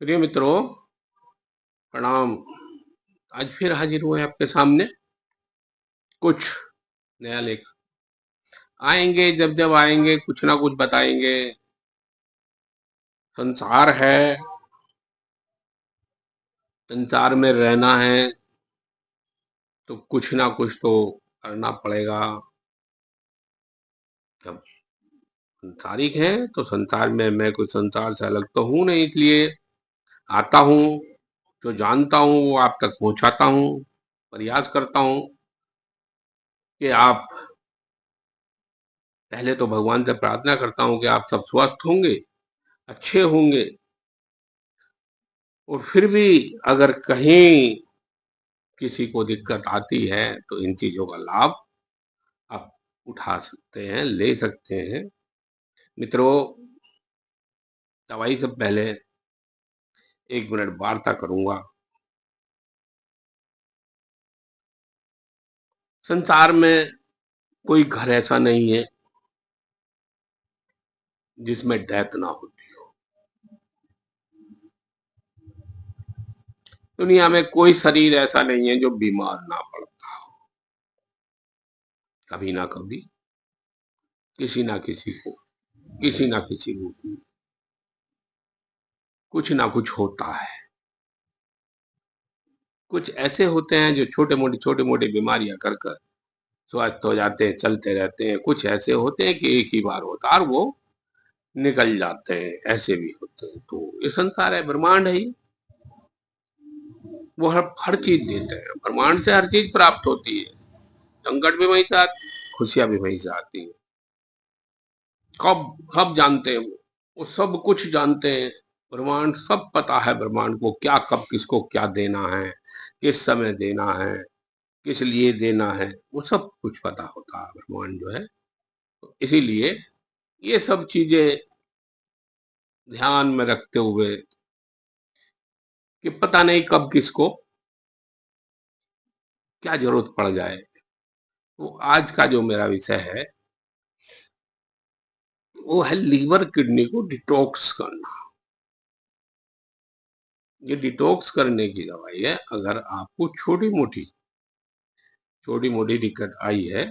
प्रिय मित्रों, प्रणाम। आज फिर हाजिर हुए आपके सामने कुछ नया लेख। आएंगे जब जब आएंगे कुछ ना कुछ बताएंगे। संसार है, संसार में रहना है तो कुछ ना कुछ तो करना पड़ेगा। जब संसारिक है तो संसार में मैं कोई संसार से अलग तो हूं नहीं, इसलिए आता हूं, जो जानता हूं वो आप तक पहुंचाता हूं। प्रयास करता हूं कि आप, पहले तो भगवान से प्रार्थना करता हूं कि आप सब स्वस्थ होंगे, अच्छे होंगे, और फिर भी अगर कहीं किसी को दिक्कत आती है तो इन चीजों का लाभ आप उठा सकते हैं, ले सकते हैं। मित्रों, दवाई से पहले 1 मिनट वार्ता करूंगा। संसार में कोई घर ऐसा नहीं है जिसमें डेथ ना होती हो। दुनिया में कोई शरीर ऐसा नहीं है जो बीमार ना पड़ता हो। कभी ना कभी किसी ना किसी को, किसी ना किसी रूप में कुछ ना कुछ होता है। कुछ ऐसे होते हैं जो छोटे मोटी बीमारियां कर कर स्वस्थ हो जाते हैं, चलते रहते हैं। कुछ ऐसे होते हैं कि एक ही बार होता है और वो निकल जाते हैं, ऐसे भी होते हैं। तो ये संसार है, ब्रह्मांड है। वो हर चीज देते हैं, ब्रह्मांड से हर चीज प्राप्त होती है। संकट भी वहीं से आती, खुशियां भी वहीं से आती है। कब सब जानते हैं, वो सब कुछ जानते हैं। ब्रह्मांड सब पता है, ब्रह्मांड को क्या कब किसको क्या देना है, किस समय देना है, किस लिए देना है, वो सब कुछ पता होता है ब्रह्मांड जो है। तो इसीलिए ये सब चीजें ध्यान में रखते हुए कि पता नहीं कब किसको क्या जरूरत पड़ जाए। तो आज का जो मेरा विषय है वो है लीवर किडनी को डिटॉक्स करना। ये डिटॉक्स करने की दवाई है। अगर आपको छोटी मोटी दिक्कत आई है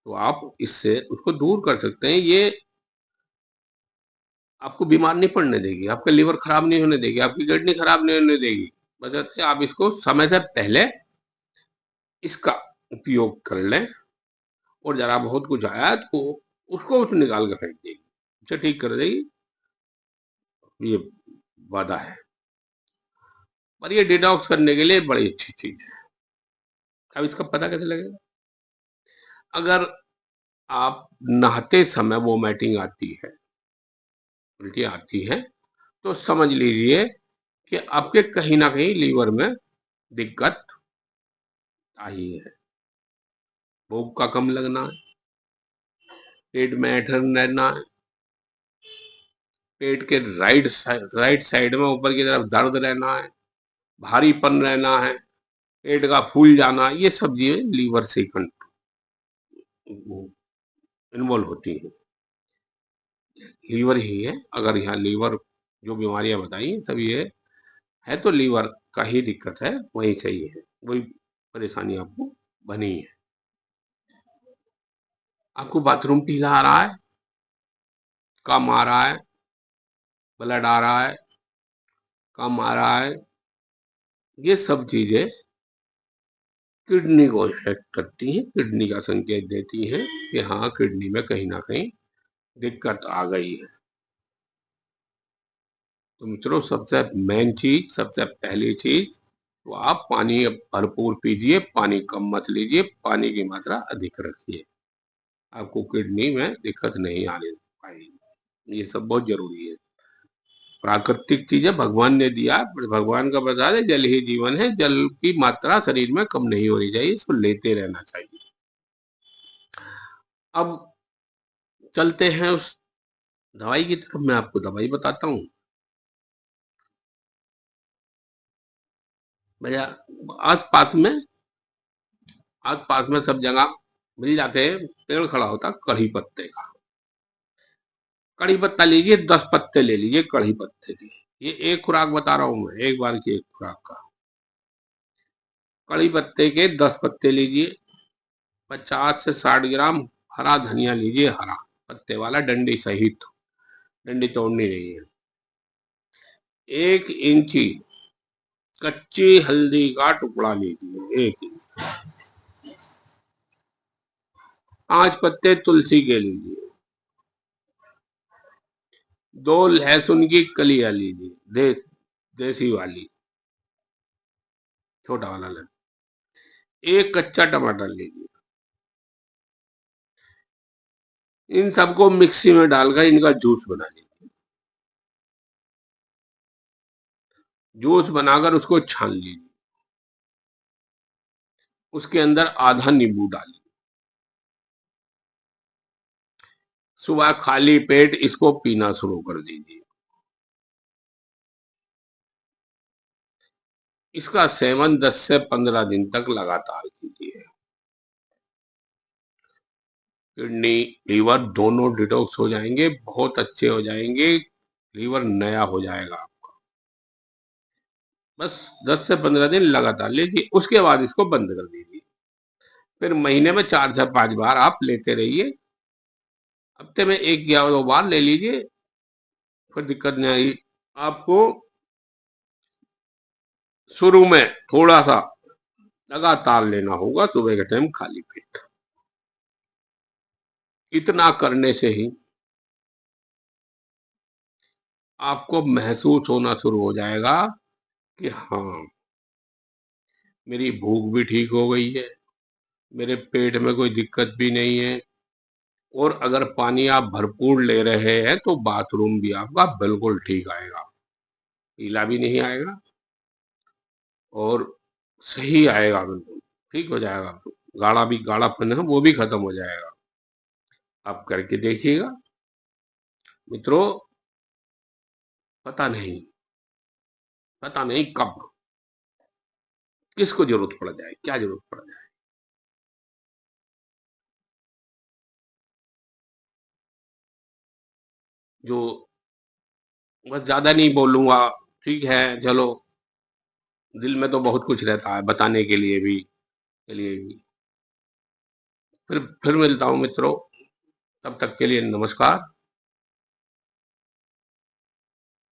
तो आप इससे उसको दूर कर सकते हैं। ये आपको बीमार नहीं पड़ने देगी, आपका लीवर खराब नहीं होने देगी, आपकी किडनी खराब नहीं होने देगी। बजाते आप इसको समय से पहले इसका उपयोग कर लें, और जरा बहुत कुछ आया तो उसको निकाल के फेंक देगी, उसे ठीक कर देगी। ये वादा है। पर ये डिटॉक्स करने के लिए बड़ी अच्छी चीज है। अब इसका पता कैसे लगेगा? अगर आप नहाते समय वोमिटिंग आती है, उल्टी आती है, तो समझ लीजिए कि आपके कहीं ना कहीं लीवर में दिक्कत आई है। भूख का कम लगना है, पेट में ऐंठन रहना है, पेट के राइट साइड में ऊपर की तरफ दर्द रहना है, भारीपन रहना है, पेट का फूल जाना, ये सब चीजें लीवर से इन्वॉल्व होती हैं। लीवर ही है। अगर यहाँ लीवर जो बीमारियां बताई सब ये है तो लीवर का ही दिक्कत है, वहीं से ही है, वही परेशानी आपको बनी है। आपको बाथरूम पीला आ रहा है, कम आ रहा है, ब्लड आ रहा है, कम आ रहा है, ये सब चीजें किडनी को इफेक्ट करती हैं, किडनी का संकेत देती हैं कि हाँ, किडनी में कहीं ना कहीं दिक्कत आ गई है। तो मित्रों, सबसे मेन चीज, सबसे पहली चीज, तो आप पानी भरपूर पीजिए, पानी कम मत लीजिए, पानी की मात्रा अधिक रखिए। आपको किडनी में दिक्कत नहीं आने पाएगी। ये सब बहुत जरूरी है। प्राकृतिक चीज है, भगवान ने दिया, भगवान का प्रसाद है। जल ही जीवन है। जल की मात्रा शरीर में कम नहीं होनी चाहिए, इसको लेते रहना चाहिए। अब चलते हैं उस दवाई की तरफ। मैं आपको दवाई बताता हूँ। भैया, आस पास में सब जगह मिल जाते हैं। पेड़ खड़ा होता कढ़ी पत्ते का। कढ़ी पत्ता लीजिए, 10 पत्ते ले लीजिए कढ़ी पत्ते के। ये एक खुराक बता रहा हूं मैं, एक बार की एक खुराक का। कड़ी पत्ते के 10 पत्ते लीजिए, 50 से 60 ग्राम हरा धनिया लीजिए, हरा पत्ते वाला, डंडी सहित, डंडी तोड़नी नहीं है। 1 इंची कच्ची हल्दी का टुकड़ा लीजिए, 1 इंच। 5 पत्ते तुलसी के लीजिए। 2 लहसुन की कलियां लीजिए, देसी वाली, छोटा वाला लहसुन। 1 कच्चा टमाटर लीजिए। इन सबको मिक्सी में डालकर इनका जूस बना लीजिए। जूस बनाकर उसको छान लीजिए। उसके अंदर आधा नींबू डालिए। सुबह खाली पेट इसको पीना शुरू कर दीजिए। इसका सेवन 10 से 15 दिन तक लगातार कीजिए। किडनी, लीवर दोनों डिटॉक्स हो जाएंगे, बहुत अच्छे हो जाएंगे, लीवर नया हो जाएगा आपका। बस 10 से 15 दिन लगातार लीजिए, उसके बाद इसको बंद कर दीजिए। फिर महीने में 4 से 5 बार आप लेते रहिए। हफ्ते में 1 या 2 बार ले लीजिए, फिर दिक्कत नहीं आई आपको। शुरू में थोड़ा सा लगातार लेना होगा, सुबह के टाइम खाली पेट। इतना करने से ही आपको महसूस होना शुरू हो जाएगा कि हाँ, मेरी भूख भी ठीक हो गई है, मेरे पेट में कोई दिक्कत भी नहीं है, और अगर पानी आप भरपूर ले रहे हैं तो बाथरूम भी आपका बिल्कुल ठीक आएगा, पीला भी नहीं आएगा और सही आएगा, बिल्कुल ठीक हो जाएगा। गाढ़ा भी, गाढ़ापन है वो भी खत्म हो जाएगा। आप करके देखिएगा मित्रों। पता नहीं, पता नहीं कब किसको जरूरत पड़ जाए, क्या जरूरत पड़ जाए। जो, बस ज्यादा नहीं बोलूंगा, ठीक है, चलो। दिल में तो बहुत कुछ रहता है बताने के लिए भी, चलिए भी। फिर मिलता हूँ मित्रों, तब तक के लिए नमस्कार।